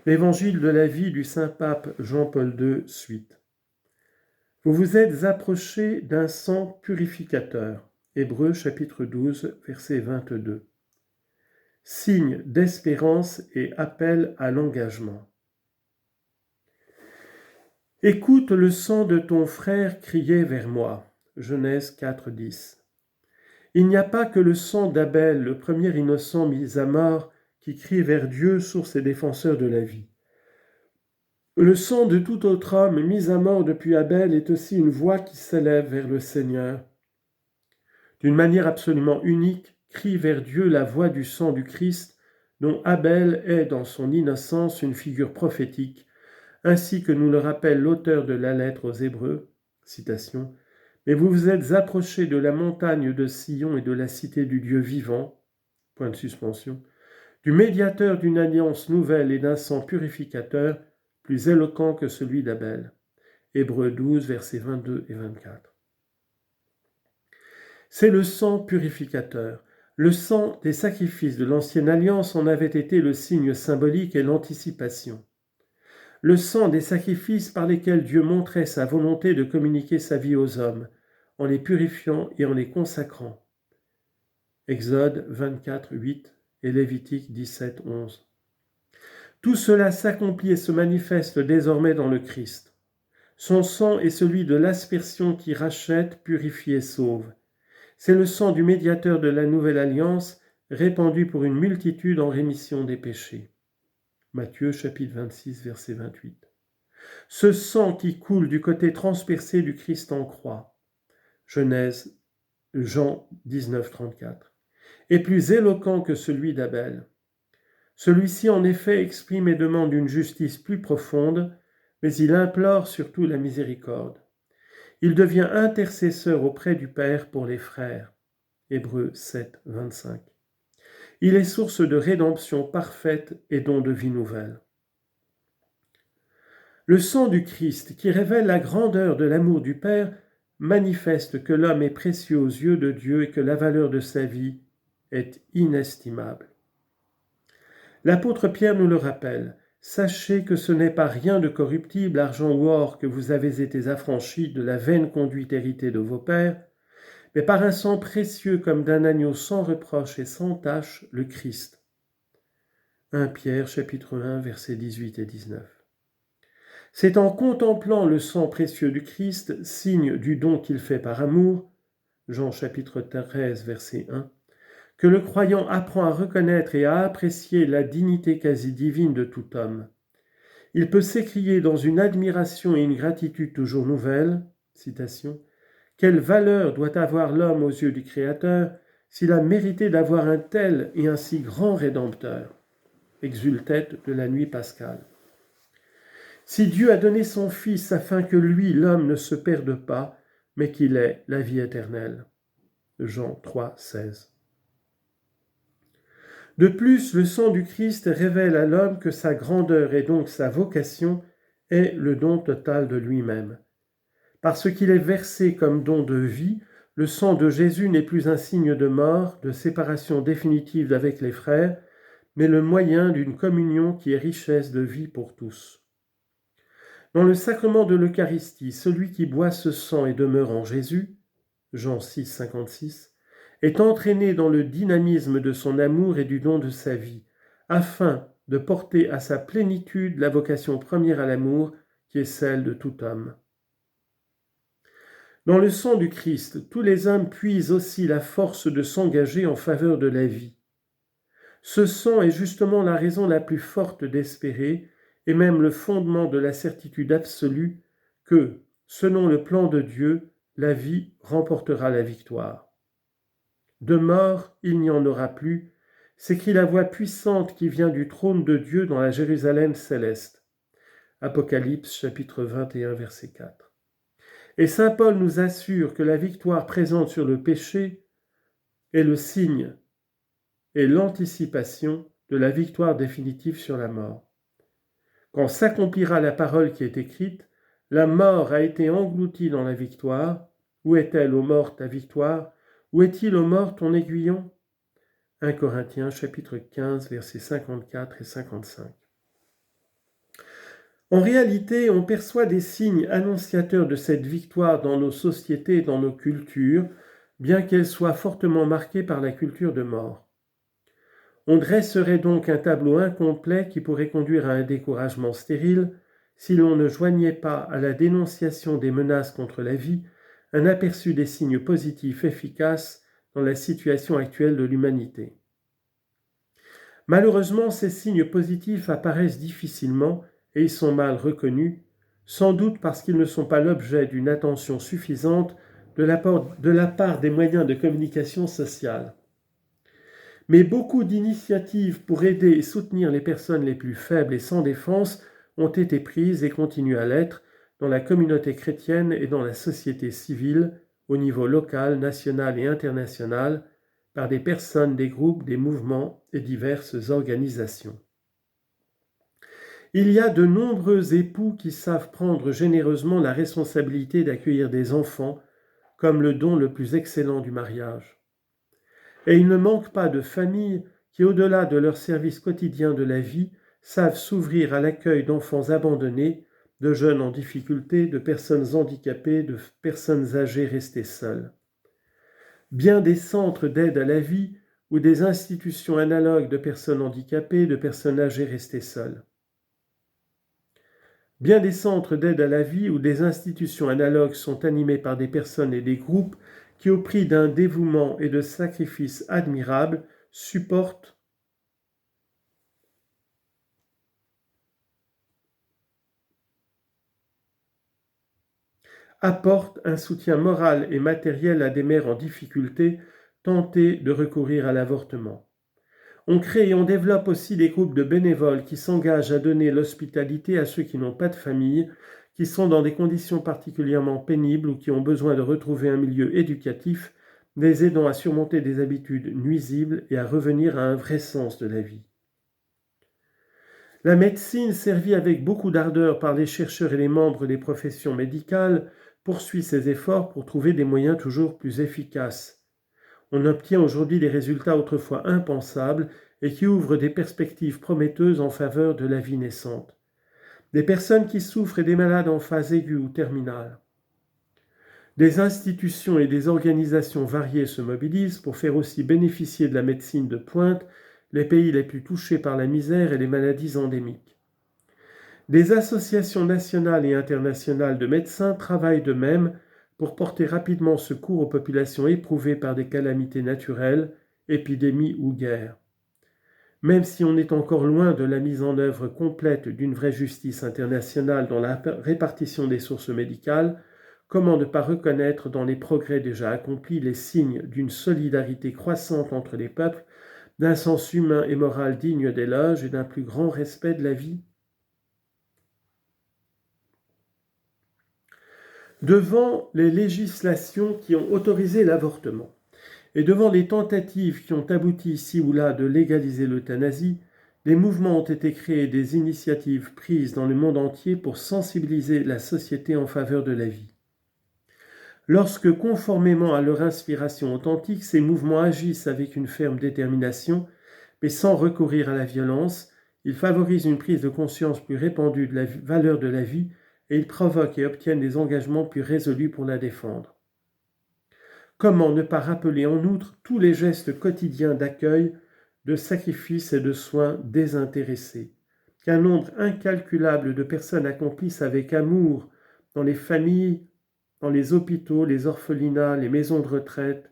L'Évangile de la vie du Saint-Pape Jean-Paul II, suite. Vous vous êtes approchés d'un sang purificateur. Hébreux chapitre 12, verset 22. Signe d'espérance et appel à l'engagement. Écoute le sang de ton frère crier vers moi. Genèse 4, 10. Il n'y a pas que le sang d'Abel, le premier innocent mis à mort, qui crie vers Dieu, source et défenseur de la vie. Le sang de tout autre homme mis à mort depuis Abel est aussi une voix qui s'élève vers le Seigneur. D'une manière absolument unique, crie vers Dieu la voix du sang du Christ, dont Abel est dans son innocence une figure prophétique, ainsi que nous le rappelle l'auteur de la lettre aux Hébreux, citation, « Mais vous vous êtes approchés de la montagne de Sion et de la cité du Dieu vivant, point de suspension, du médiateur d'une alliance nouvelle et d'un sang purificateur, plus éloquent que celui d'Abel. » Hébreux 12, versets 22 et 24. C'est le sang purificateur. Le sang des sacrifices de l'ancienne alliance en avait été le signe symbolique et l'anticipation. Le sang des sacrifices par lesquels Dieu montrait sa volonté de communiquer sa vie aux hommes, en les purifiant et en les consacrant. Exode 24, 8 et Lévitique 17, 11. Tout cela s'accomplit et se manifeste désormais dans le Christ. Son sang est celui de l'aspersion qui rachète, purifie et sauve. C'est le sang du médiateur de la nouvelle alliance, répandu pour une multitude en rémission des péchés. Matthieu chapitre 26, verset 28. Ce sang qui coule du côté transpercé du Christ en croix. Genèse, Jean 19, 34. Est plus éloquent que celui d'Abel. Celui-ci en effet exprime et demande une justice plus profonde, mais il implore surtout la miséricorde. Il devient intercesseur auprès du Père pour les frères. Hébreux 7, 25. Il est source de rédemption parfaite et don de vie nouvelle. Le sang du Christ, qui révèle la grandeur de l'amour du Père, manifeste que l'homme est précieux aux yeux de Dieu et que la valeur de sa vie est inestimable. L'apôtre Pierre nous le rappelle. Sachez que ce n'est pas rien de corruptible, argent ou or, que vous avez été affranchis de la vaine conduite héritée de vos pères, mais par un sang précieux comme d'un agneau sans reproche et sans tache, le Christ. 1 Pierre chapitre 1 versets 18 et 19. C'est en contemplant le sang précieux du Christ, signe du don qu'il fait par amour, Jean chapitre 13 verset 1, que le croyant apprend à reconnaître et à apprécier la dignité quasi divine de tout homme. Il peut s'écrier dans une admiration et une gratitude toujours nouvelles, citation, « Quelle valeur doit avoir l'homme aux yeux du Créateur s'il a mérité d'avoir un tel et un si grand Rédempteur » exultait de la nuit pascale. Si Dieu a donné son Fils afin que lui, l'homme, ne se perde pas, mais qu'il ait la vie éternelle. Jean 3, 16. De plus, le sang du Christ révèle à l'homme que sa grandeur et donc sa vocation est le don total de lui-même. Parce qu'il est versé comme don de vie, le sang de Jésus n'est plus un signe de mort, de séparation définitive avec les frères, mais le moyen d'une communion qui est richesse de vie pour tous. Dans le sacrement de l'Eucharistie, celui qui boit ce sang et demeure en Jésus, Jean 6, 56, est entraîné dans le dynamisme de son amour et du don de sa vie, afin de porter à sa plénitude la vocation première à l'amour, qui est celle de tout homme. Dans le sang du Christ, tous les hommes puisent aussi la force de s'engager en faveur de la vie. Ce sang est justement la raison la plus forte d'espérer, et même le fondement de la certitude absolue que, selon le plan de Dieu, la vie remportera la victoire. De mort, il n'y en aura plus, s'écrie la voix puissante qui vient du trône de Dieu dans la Jérusalem céleste. Apocalypse chapitre 21 verset 4. Et saint Paul nous assure que la victoire présente sur le péché est le signe et l'anticipation de la victoire définitive sur la mort. Quand s'accomplira la parole qui est écrite, la mort a été engloutie dans la victoire. Où est-elle, ô mort, ta victoire? Où est-il, ô mort, ton aiguillon? 1 Corinthiens chapitre 15 versets 54 et 55. En réalité, on perçoit des signes annonciateurs de cette victoire dans nos sociétés et dans nos cultures, bien qu'elles soient fortement marquées par la culture de mort. On dresserait donc un tableau incomplet qui pourrait conduire à un découragement stérile si l'on ne joignait pas à la dénonciation des menaces contre la vie un aperçu des signes positifs efficaces dans la situation actuelle de l'humanité. Malheureusement, ces signes positifs apparaissent difficilement et ils sont mal reconnus, sans doute parce qu'ils ne sont pas l'objet d'une attention suffisante de la part des moyens de communication sociale. Mais beaucoup d'initiatives pour aider et soutenir les personnes les plus faibles et sans défense ont été prises et continuent à l'être dans la communauté chrétienne et dans la société civile, au niveau local, national et international, par des personnes, des groupes, des mouvements et diverses organisations. Il y a de nombreux époux qui savent prendre généreusement la responsabilité d'accueillir des enfants comme le don le plus excellent du mariage. Et il ne manque pas de familles qui, au-delà de leur service quotidien de la vie, savent s'ouvrir à l'accueil d'enfants abandonnés, de jeunes en difficulté, de personnes handicapées, de personnes âgées restées seules. Bien des centres d'aide à la vie ou des institutions analogues de personnes handicapées, de personnes âgées restées seules. Bien des centres d'aide à la vie ou des institutions analogues sont animés par des personnes et des groupes qui, au prix d'un dévouement et de sacrifices admirables, apportent un soutien moral et matériel à des mères en difficulté tentées de recourir à l'avortement. On crée et on développe aussi des groupes de bénévoles qui s'engagent à donner l'hospitalité à ceux qui n'ont pas de famille, qui sont dans des conditions particulièrement pénibles ou qui ont besoin de retrouver un milieu éducatif, les aidant à surmonter des habitudes nuisibles et à revenir à un vrai sens de la vie. La médecine, servie avec beaucoup d'ardeur par les chercheurs et les membres des professions médicales, poursuit ses efforts pour trouver des moyens toujours plus efficaces. On obtient aujourd'hui des résultats autrefois impensables et qui ouvrent des perspectives prometteuses en faveur de la vie naissante. Des personnes qui souffrent et des malades en phase aiguë ou terminale. Des institutions et des organisations variées se mobilisent pour faire aussi bénéficier de la médecine de pointe les pays les plus touchés par la misère et les maladies endémiques. Des associations nationales et internationales de médecins travaillent de même pour porter rapidement secours aux populations éprouvées par des calamités naturelles, épidémies ou guerres. Même si on est encore loin de la mise en œuvre complète d'une vraie justice internationale dans la répartition des sources médicales, comment ne pas reconnaître dans les progrès déjà accomplis les signes d'une solidarité croissante entre les peuples, d'un sens humain et moral digne d'éloge et d'un plus grand respect de la vie? Devant les législations qui ont autorisé l'avortement et devant les tentatives qui ont abouti ici ou là de légaliser l'euthanasie, des mouvements ont été créés et des initiatives prises dans le monde entier pour sensibiliser la société en faveur de la vie. Lorsque, conformément à leur inspiration authentique, ces mouvements agissent avec une ferme détermination, mais sans recourir à la violence, ils favorisent une prise de conscience plus répandue de la valeur de la vie et ils provoquent et obtiennent des engagements plus résolus pour la défendre. Comment ne pas rappeler en outre tous les gestes quotidiens d'accueil, de sacrifice et de soins désintéressés, qu'un nombre incalculable de personnes accomplissent avec amour dans les familles, dans les hôpitaux, les orphelinats, les maisons de retraite,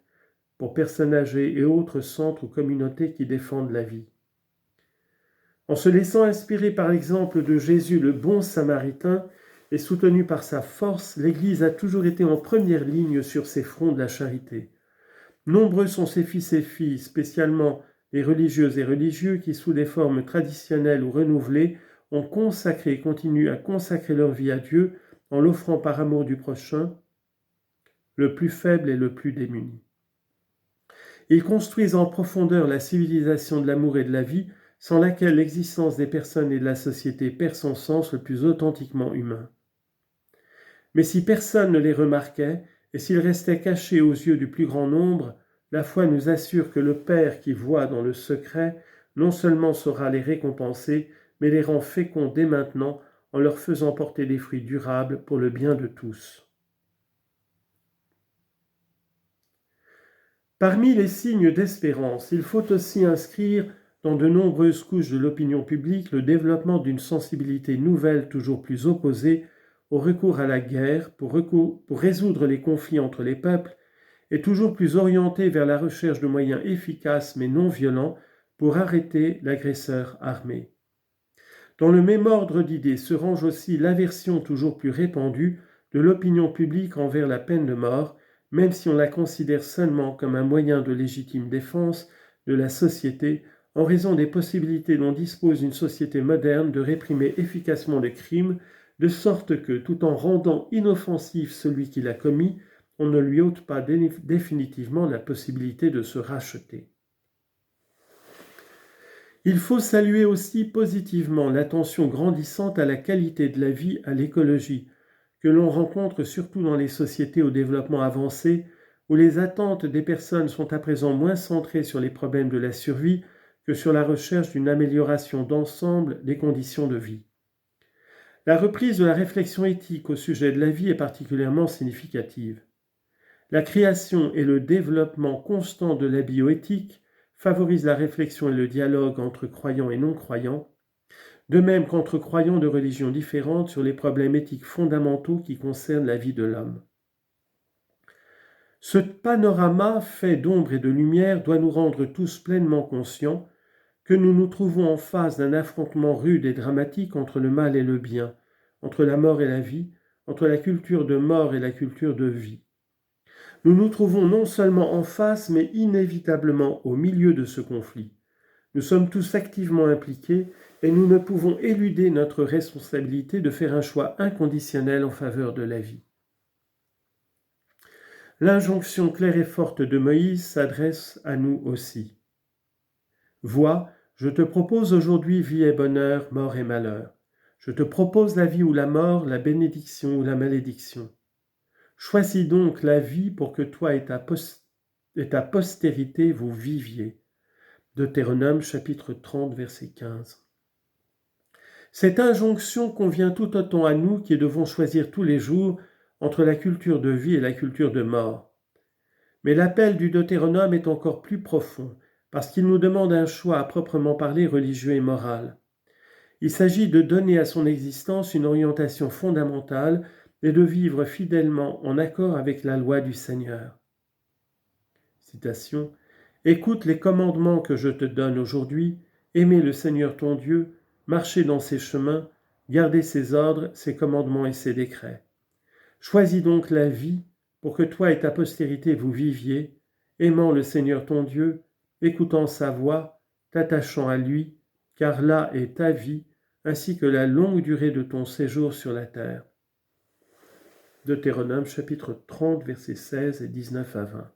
pour personnes âgées et autres centres ou communautés qui défendent la vie. En se laissant inspirer par l'exemple de Jésus, le bon Samaritain, et soutenu par sa force, l'Église a toujours été en première ligne sur ces fronts de la charité. Nombreux sont ses fils et filles, spécialement les religieuses et religieux qui, sous des formes traditionnelles ou renouvelées, ont consacré et continuent à consacrer leur vie à Dieu en l'offrant par amour du prochain, le plus faible et le plus démuni. Ils construisent en profondeur la civilisation de l'amour et de la vie, sans laquelle l'existence des personnes et de la société perd son sens le plus authentiquement humain. Mais si personne ne les remarquait, et s'ils restaient cachés aux yeux du plus grand nombre, la foi nous assure que le Père qui voit dans le secret non seulement saura les récompenser, mais les rend féconds dès maintenant en leur faisant porter des fruits durables pour le bien de tous. Parmi les signes d'espérance, il faut aussi inscrire dans de nombreuses couches de l'opinion publique le développement d'une sensibilité nouvelle toujours plus opposée au recours à la guerre pour résoudre les conflits entre les peuples et toujours plus orientée vers la recherche de moyens efficaces mais non violents pour arrêter l'agresseur armé. Dans le même ordre d'idées se range aussi l'aversion toujours plus répandue de l'opinion publique envers la peine de mort, même si on la considère seulement comme un moyen de légitime défense de la société en raison des possibilités dont dispose une société moderne de réprimer efficacement le crime, de sorte que, tout en rendant inoffensif celui qui l'a commis, on ne lui ôte pas définitivement la possibilité de se racheter. Il faut saluer aussi positivement l'attention grandissante à la qualité de la vie, à l'écologie, que l'on rencontre surtout dans les sociétés au développement avancé, où les attentes des personnes sont à présent moins centrées sur les problèmes de la survie que sur la recherche d'une amélioration d'ensemble des conditions de vie. La reprise de la réflexion éthique au sujet de la vie est particulièrement significative. La création et le développement constant de la bioéthique favorisent la réflexion et le dialogue entre croyants et non-croyants, de même qu'entre croyants de religions différentes sur les problèmes éthiques fondamentaux qui concernent la vie de l'homme. Ce panorama fait d'ombre et de lumière doit nous rendre tous pleinement conscients que nous nous trouvons en face d'un affrontement rude et dramatique entre le mal et le bien, entre la mort et la vie, entre la culture de mort et la culture de vie. Nous nous trouvons non seulement en face, mais inévitablement au milieu de ce conflit. Nous sommes tous activement impliqués et nous ne pouvons éluder notre responsabilité de faire un choix inconditionnel en faveur de la vie. L'injonction claire et forte de Moïse s'adresse à nous aussi. Vois, je te propose aujourd'hui vie et bonheur, mort et malheur. Je te propose la vie ou la mort, la bénédiction ou la malédiction. Choisis donc la vie pour que toi et ta postérité vous viviez. Deutéronome chapitre 30, verset 15. Cette injonction convient tout autant à nous qui devons choisir tous les jours entre la culture de vie et la culture de mort. Mais l'appel du Deutéronome est encore plus profond, parce qu'il nous demande un choix à proprement parler religieux et moral. Il s'agit de donner à son existence une orientation fondamentale et de vivre fidèlement en accord avec la loi du Seigneur. Citation. « Écoute les commandements que je te donne aujourd'hui, aimer le Seigneur ton Dieu, marcher dans ses chemins, garder ses ordres, ses commandements et ses décrets. Choisis donc la vie pour que toi et ta postérité vous viviez, aimant le Seigneur ton Dieu, écoutant sa voix, t'attachant à lui, car là est ta vie, ainsi que la longue durée de ton séjour sur la terre. » Deutéronome chapitre 30, versets 16 et 19 à 20.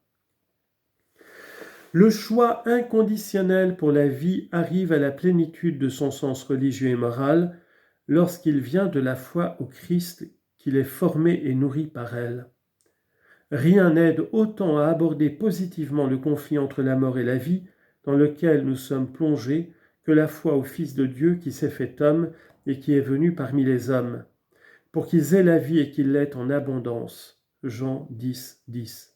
Le choix inconditionnel pour la vie arrive à la plénitude de son sens religieux et moral lorsqu'il vient de la foi au Christ qu'il est formé et nourri par elle. Rien n'aide autant à aborder positivement le conflit entre la mort et la vie dans lequel nous sommes plongés que la foi au Fils de Dieu qui s'est fait homme et qui est venu parmi les hommes, pour qu'ils aient la vie et qu'ils l'aient en abondance. Jean 10, 10.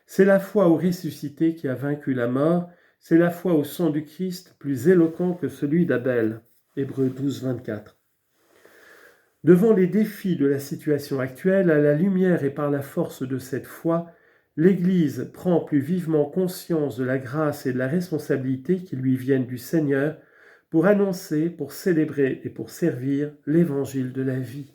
C'est la foi au ressuscité qui a vaincu la mort, c'est la foi au sang du Christ plus éloquent que celui d'Abel. Hébreux 12, 24. Devant les défis de la situation actuelle, à la lumière et par la force de cette foi, l'Église prend plus vivement conscience de la grâce et de la responsabilité qui lui viennent du Seigneur pour annoncer, pour célébrer et pour servir l'Évangile de la vie.